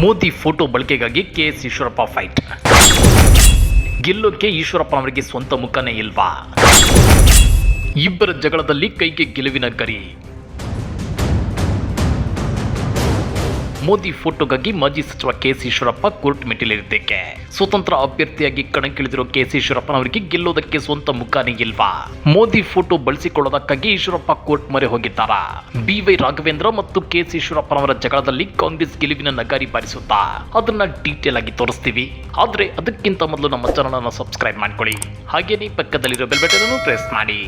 Modi photo ಬಳಕೆಗಾಗಿ KS Eshwarappa fight. ಗೆಲ್ಲೋಕೆ Eshwarappa ಅವರಿಗೆ ಸ್ವಂತ ಮುಖನೇ ಇಲ್ವಾ? ಇಬ್ಬರ ಜಗಳದಲ್ಲಿ ಕೈಗೆ ಗೆಲುವಿನ ಗರಿ. ಮೋದಿ ಫೋಟೋಗಾಗಿ ಮಾಜಿ ಸಚಿವ ಕೆಎಸ್ ಈಶ್ವರಪ್ಪ ಕೋರ್ಟ್ ಮೆಟ್ಟಿಲೇರಿದ್ದಕ್ಕೆ ಸ್ವತಂತ್ರ ಅಭ್ಯರ್ಥಿಯಾಗಿ ಕಣಕ್ಕಿಳಿದಿರೋ ಕೆಎಸ್ ಈಶ್ವರಪ್ಪನವರಿಗೆ ಗೆಲ್ಲೋದಕ್ಕೆ ಸ್ವಂತ ಮುಖಾನೇ ಇಲ್ವಾ? ಮೋದಿ ಫೋಟೋ ಬಳಸಿಕೊಳ್ಳೋದಕ್ಕಾಗಿ ಈಶ್ವರಪ್ಪ ಕೋರ್ಟ್ ಮೊರೆ ಹೋಗಿದ್ದಾರಾ? ಬಿವೈ ರಾಘವೇಂದ್ರ ಮತ್ತು ಕೆಎಸ್ ಈಶ್ವರಪ್ಪನವರ ಜಗಳದಲ್ಲಿ ಕಾಂಗ್ರೆಸ್ ಗೆಲುವಿನ ನಗಾರಿ ಬಾರಿಸುತ್ತಾ ಅದನ್ನ ಡೀಟೇಲ್ ಆಗಿ ತೋರಿಸ್ತೀವಿ. ಆದ್ರೆ ಅದಕ್ಕಿಂತ ಮೊದಲು ನಮ್ಮ ಚಾನಲ್ ಅನ್ನು ಸಬ್ಸ್ಕ್ರೈಬ್ ಮಾಡ್ಕೊಳ್ಳಿ, ಹಾಗೇನೇ ಪಕ್ಕದಲ್ಲಿರೋ ಬೆಲ್ ಬಟನ್ ಅನ್ನು ಪ್ರೆಸ್ ಮಾಡಿ.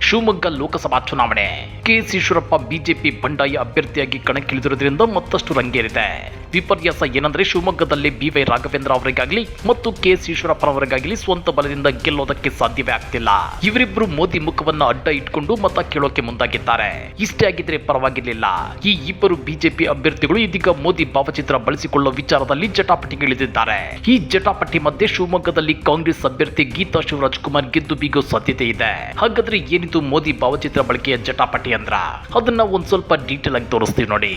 ಶಿವಮೊಗ್ಗ ಲೋಕಸಭಾ ಚುನಾವಣೆ. ಕೆಎಸ್ ಈಶ್ವರಪ್ಪ ಬಿಜೆಪಿ ಬಂಡಾಯ ಅಭ್ಯರ್ಥಿಯಾಗಿ ಕಣಕ್ಕಿಳಿದಿರುವುದರಿಂದ ಮತ್ತಷ್ಟು ರಂಗೇರಿದೆ. ವಿಪರ್ಯಾಸ ಏನಂದ್ರೆ ಶಿವಮೊಗ್ಗದಲ್ಲಿ ಬಿವೈ ರಾಘವೇಂದ್ರ ಅವರಿಗಾಗಲಿ ಮತ್ತು ಕೆಎಸ್ ಈಶ್ವರಪ್ಪನವರಿಗಾಗಲಿ ಸ್ವಂತ ಬಲದಿಂದ ಗೆಲ್ಲೋದಕ್ಕೆ ಸಾಧ್ಯವೇ ಆಗ್ತಿಲ್ಲ. ಇವರಿಬ್ಬರು ಮೋದಿ ಮುಖವನ್ನ ಅಡ್ಡ ಇಟ್ಕೊಂಡು ಮತ ಕೇಳೋಕೆ ಮುಂದಾಗಿದ್ದಾರೆ. ಇಷ್ಟೇ ಆಗಿದ್ರೆ ಪರವಾಗಿರ್ಲಿಲ್ಲ. ಈ ಇಬ್ಬರು ಬಿಜೆಪಿ ಅಭ್ಯರ್ಥಿಗಳು ಇದೀಗ ಮೋದಿ ಭಾವಚಿತ್ರ ಬಳಸಿಕೊಳ್ಳುವ ವಿಚಾರದಲ್ಲಿ ಜಟಾಪಟಿಗಿಳಿದಿದ್ದಾರೆ. ಈ ಜಟಾಪಟಿ ಮಧ್ಯೆ ಶಿವಮೊಗ್ಗದಲ್ಲಿ ಕಾಂಗ್ರೆಸ್ ಅಭ್ಯರ್ಥಿ ಗೀತಾ ಶಿವರಾಜ್ ಕುಮಾರ್ ಗೆದ್ದು ಬೀಗೋ ಸಾಧ್ಯತೆ ಇದೆ. ಹಾಗಾದ್ರೆ ಏನಿದು ಮೋದಿ ಭಾವಚಿತ್ರ ಬಳಕೆಯ ಜಟಾಪಟಿ ಅಂದ್ರ? ಅದನ್ನ ಒಂದ್ ಸ್ವಲ್ಪ ಡೀಟೇಲ್ ಆಗಿ ತೋರಿಸ್ತೀವಿ ನೋಡಿ.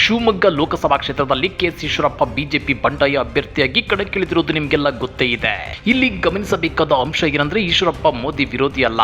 ಶಿವಮೊಗ್ಗ ಲೋಕಸಭಾ ಕ್ಷೇತ್ರದಲ್ಲಿ ಕೆಎಸ್ ಈಶ್ವರಪ್ಪ ಬಿಜೆಪಿ ಬಂಡಾಯ ಅಭ್ಯರ್ಥಿಯಾಗಿ ಕಣಕ್ಕಿಳಿದಿರುವುದು ನಿಮಗೆಲ್ಲ ಗೊತ್ತೇ ಇದೆ. ಇಲ್ಲಿ ಗಮನಿಸಬೇಕಾದ ಅಂಶ ಏನಂದ್ರೆ ಈಶ್ವರಪ್ಪ ಮೋದಿ ವಿರೋಧಿ ಅಲ್ಲ,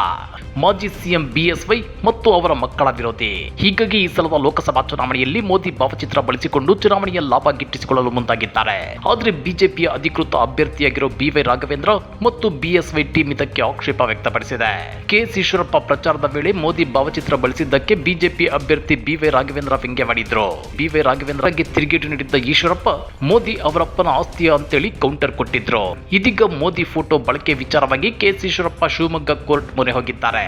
ಮಾಜಿ ಸಿಎಂ ಬಿಎಸ್ವೈ ಮತ್ತು ಅವರ ಮಕ್ಕಳ ವಿರೋಧಿ. ಹೀಗಾಗಿ ಈ ಸಲದ ಲೋಕಸಭಾ ಚುನಾವಣೆಯಲ್ಲಿ ಮೋದಿ ಭಾವಚಿತ್ರ ಬಳಸಿಕೊಂಡು ಚುನಾವಣೆಯ ಲಾಭ ಗಿಟ್ಟಿಸಿಕೊಳ್ಳಲು ಮುಂದಾಗಿದ್ದಾರೆ. ಆದ್ರೆ ಬಿಜೆಪಿಯ ಅಧಿಕೃತ ಅಭ್ಯರ್ಥಿಯಾಗಿರೋ ಬಿವೈ ರಾಘವೇಂದ್ರ ಮತ್ತು ಬಿಎಸ್ವೈ ಟೀಮ್ ಇದಕ್ಕೆ ಆಕ್ಷೇಪ ವ್ಯಕ್ತಪಡಿಸಿದೆ. ಕೆಎಸ್ ಈಶ್ವರಪ್ಪ ಪ್ರಚಾರದ ವೇಳೆ ಮೋದಿ ಭಾವಚಿತ್ರ ಬಳಸಿದ್ದಕ್ಕೆ ಬಿಜೆಪಿ ಅಭ್ಯರ್ಥಿ ಬಿವೈ ರಾಘವೇಂದ್ರ ವ್ಯಂಗ್ಯವಾಡಿದ್ರು. ಬಿವೈ ರಾಘವೇಂದ್ರಗೆ ತಿರುಗೇಟು ನೀಡಿದ್ದ ಈಶ್ವರಪ್ಪ ಮೋದಿ ಅವರಪ್ಪನ ಆಸ್ತಿಯ ಅಂತೇಳಿ ಕೌಂಟರ್ ಕೊಟ್ಟಿದ್ರು. ಇದೀಗ ಮೋದಿ ಫೋಟೋ ಬಳಕೆ ವಿಚಾರವಾಗಿ ಕೆಎಸ್ ಈಶ್ವರಪ್ಪ ಶಿವಮೊಗ್ಗ ಕೋರ್ಟ್ ಮೊರೆ ಹೋಗಿದ್ದಾರೆ.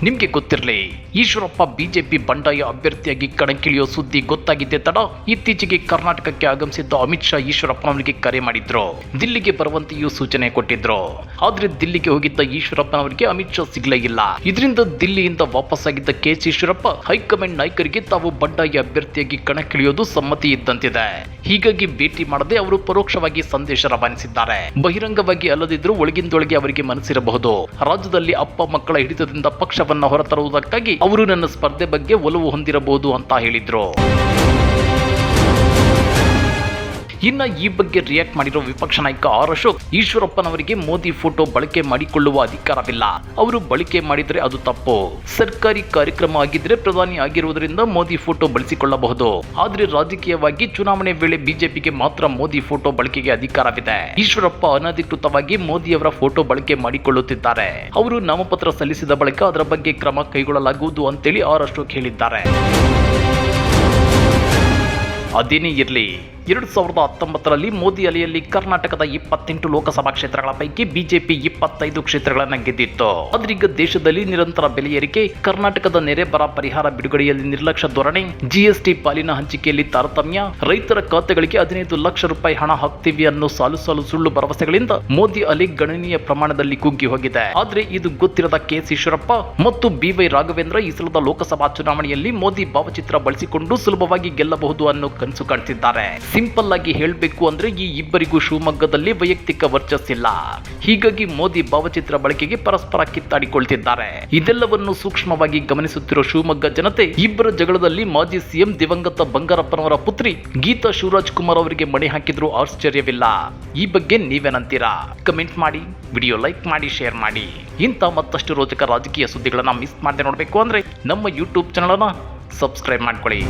ನಿಮ್ಗೆ ಗೊತ್ತಿರಲಿ, ಈಶ್ವರಪ್ಪ ಬಿಜೆಪಿ ಬಂಡಾಯ ಅಭ್ಯರ್ಥಿಯಾಗಿ ಕಣಕ್ಕಿಳಿಯೋ ಸುದ್ದಿ ಗೊತ್ತಾಗಿದ್ದೆ ತಡ ಇತ್ತೀಚೆಗೆ ಕರ್ನಾಟಕಕ್ಕೆ ಆಗಮಿಸಿದ್ದ ಅಮಿತ್ ಶಾ ಈಶ್ವರಪ್ಪನವರಿಗೆ ಕರೆ ಮಾಡಿದ್ರು. ದಿಲ್ಲಿಗೆ ಬರುವಂತೆಯೂ ಸೂಚನೆ ಕೊಟ್ಟಿದ್ರು. ಆದ್ರೆ ದಿಲ್ಲಿಗೆ ಹೋಗಿದ್ದ ಈಶ್ವರಪ್ಪನವರಿಗೆ ಅಮಿತ್ ಶಾ ಸಿಗ್ಲೇ ಇಲ್ಲ. ಇದರಿಂದ ದಿಲ್ಲಿಯಿಂದ ವಾಪಸ್ ಆಗಿದ್ದ ಕೆಎಸ್ ಈಶ್ವರಪ್ಪ ಹೈಕಮಾಂಡ್ ನಾಯಕರಿಗೆ ತಾವು ಬಂಡಾಯ ಅಭ್ಯರ್ಥಿಯಾಗಿ ಕಣಕ್ಕಿಳಿಯೋದು ಸಮ್ಮತಿ ಇದ್ದಂತಿದೆ. ಹೀಗಾಗಿ ಭೇಟಿ ಮಾಡದೆ ಅವರು ಪರೋಕ್ಷವಾಗಿ ಸಂದೇಶ ರವಾನಿಸಿದ್ದಾರೆ. ಬಹಿರಂಗವಾಗಿ ಅಲ್ಲದಿದ್ರೂ ಒಳಗಿಂದೊಳಗೆ ಅವರಿಗೆ ಮನಸ್ಸಿರಬಹುದು. ರಾಜ್ಯದಲ್ಲಿ ಅಪ್ಪ ಮಕ್ಕಳ ಹಿಡಿತದಿಂದ ಪಕ್ಷವನ್ನ ಹೊರತರುವುದಕ್ಕಾಗಿ ಅವರು ನನ್ನ ಸ್ಪರ್ಧೆ ಬಗ್ಗೆ ಒಲವು ಹೊಂದಿರಬಹುದು ಅಂತ ಹೇಳಿದ್ರು. ಇನ್ನ ಈ ಬಗ್ಗೆ ರಿಯಾಕ್ಟ್ ಮಾಡಿರೋ ವಿಪಕ್ಷ ನಾಯಕ ಆರ್ ಅಶೋಕ್, ಈಶ್ವರಪ್ಪನವರಿಗೆ ಮೋದಿ ಫೋಟೋ ಬಳಕೆ ಮಾಡಿಕೊಳ್ಳುವ ಅಧಿಕಾರವಿಲ್ಲ. ಅವರು ಬಳಕೆ ಮಾಡಿದ್ರೆ ಅದು ತಪ್ಪು. ಸರ್ಕಾರಿ ಕಾರ್ಯಕ್ರಮ ಆಗಿದ್ರೆ ಪ್ರಧಾನಿ ಆಗಿರುವುದರಿಂದ ಮೋದಿ ಫೋಟೋ ಬಳಸಿಕೊಳ್ಳಬಹುದು. ಆದ್ರೆ ರಾಜಕೀಯವಾಗಿ ಚುನಾವಣೆ ವೇಳೆ ಬಿಜೆಪಿಗೆ ಮಾತ್ರ ಮೋದಿ ಫೋಟೋ ಬಳಕೆಗೆ ಅಧಿಕಾರವಿದೆ. ಈಶ್ವರಪ್ಪ ಅನಧಿಕೃತವಾಗಿ ಮೋದಿಯವರ ಫೋಟೋ ಬಳಕೆ ಮಾಡಿಕೊಳ್ಳುತ್ತಿದ್ದಾರೆ. ಅವರು ನಾಮಪತ್ರ ಸಲ್ಲಿಸಿದ ಬಳಿಕ ಅದರ ಬಗ್ಗೆ ಕ್ರಮ ಕೈಗೊಳ್ಳಲಾಗುವುದು ಅಂತೇಳಿ ಆರ್ ಅಶೋಕ್ ಹೇಳಿದ್ದಾರೆ. ಅದೇನೇ ಇರಲಿ, 2019ರಲ್ಲಿ ಮೋದಿ ಅಲೆಯಲ್ಲಿ ಕರ್ನಾಟಕದ 28 ಲೋಕಸಭಾ ಕ್ಷೇತ್ರಗಳ ಪೈಕಿ ಬಿಜೆಪಿ 25 ಕ್ಷೇತ್ರಗಳನ್ನು ಗೆದ್ದಿತ್ತು. ಆದ್ರೀಗ ದೇಶದಲ್ಲಿ ನಿರಂತರ ಬೆಲೆ ಏರಿಕೆ, ಕರ್ನಾಟಕದ ನೆರೆ ಬರ ಪರಿಹಾರ ಬಿಡುಗಡೆಯಲ್ಲಿ ನಿರ್ಲಕ್ಷ್ಯ ಧೋರಣೆ, ಜಿಎಸ್ಟಿ ಪಾಲಿನ ಹಂಚಿಕೆಯಲ್ಲಿ ತಾರತಮ್ಯ, ರೈತರ ಖಾತೆಗಳಿಗೆ 15 ಲಕ್ಷ ರೂಪಾಯಿ ಹಣ ಹಾಕ್ತೀವಿ ಅನ್ನೋ ಸಾಲು ಸುಳ್ಳು ಭರವಸೆಗಳಿಂದ ಮೋದಿ ಅಲೆ ಗಣನೀಯ ಪ್ರಮಾಣದಲ್ಲಿ ಕುಗ್ಗಿ ಹೋಗಿದೆ. ಆದ್ರೆ ಇದು ಗೊತ್ತಿರದ ಕೆಎಸ್ ಈಶ್ವರಪ್ಪ ಮತ್ತು ಬಿವೈ ರಾಘವೇಂದ್ರ ಈ ಸಲದ ಲೋಕಸಭಾ ಚುನಾವಣೆಯಲ್ಲಿ ಮೋದಿ ಭಾವಚಿತ್ರ ಬಳಸಿಕೊಂಡು ಸುಲಭವಾಗಿ ಗೆಲ್ಲಬಹುದು ಅನ್ನೋ ಕನಸು ಕಾಣ್ತಿದ್ದಾರೆ. ಸಿಂಪಲ್ ಆಗಿ ಹೇಳಬೇಕು ಅಂದ್ರೆ ಈ ಇಬ್ಬರಿಗೂ ಶಿವಮೊಗ್ಗದಲ್ಲಿ ವೈಯಕ್ತಿಕ ವರ್ಚಸ್ಸಿಲ್ಲ. ಹೀಗಾಗಿ ಮೋದಿ ಭಾವಚಿತ್ರ ಬಳಕೆಗೆ ಪರಸ್ಪರ ಕಿತ್ತಾಡಿಕೊಳ್ತಿದ್ದಾರೆ. ಇದೆಲ್ಲವನ್ನು ಸೂಕ್ಷ್ಮವಾಗಿ ಗಮನಿಸುತ್ತಿರೋ ಶಿವಮೊಗ್ಗ ಜನತೆ ಇಬ್ಬರ ಜಗಳದಲ್ಲಿ ಮಾಜಿ ಸಿಎಂ ದಿವಂಗತ ಬಂಗಾರಪ್ಪನವರ ಪುತ್ರಿ ಗೀತಾ ಶಿವರಾಜ್ ಕುಮಾರ್ ಅವರಿಗೆ ಮಣೆ ಹಾಕಿದ್ರು ಆಶ್ಚರ್ಯವಿಲ್ಲ. ಈ ಬಗ್ಗೆ ನೀವೇನಂತೀರಾ? ಕಮೆಂಟ್ ಮಾಡಿ, ವಿಡಿಯೋ ಲೈಕ್ ಮಾಡಿ, ಶೇರ್ ಮಾಡಿ. ಇಂಥ ಮತ್ತಷ್ಟು ರೋಚಕ ರಾಜಕೀಯ ಸುದ್ದಿಗಳನ್ನ ಮಿಸ್ ಮಾಡದೆ ನೋಡಬೇಕು ಅಂದ್ರೆ ನಮ್ಮ ಯೂಟ್ಯೂಬ್ ಚಾನಲ್ ಅನ್ನ ಸಬ್ಸ್ಕ್ರೈಬ್ ಮಾಡ್ಕೊಳ್ಳಿ.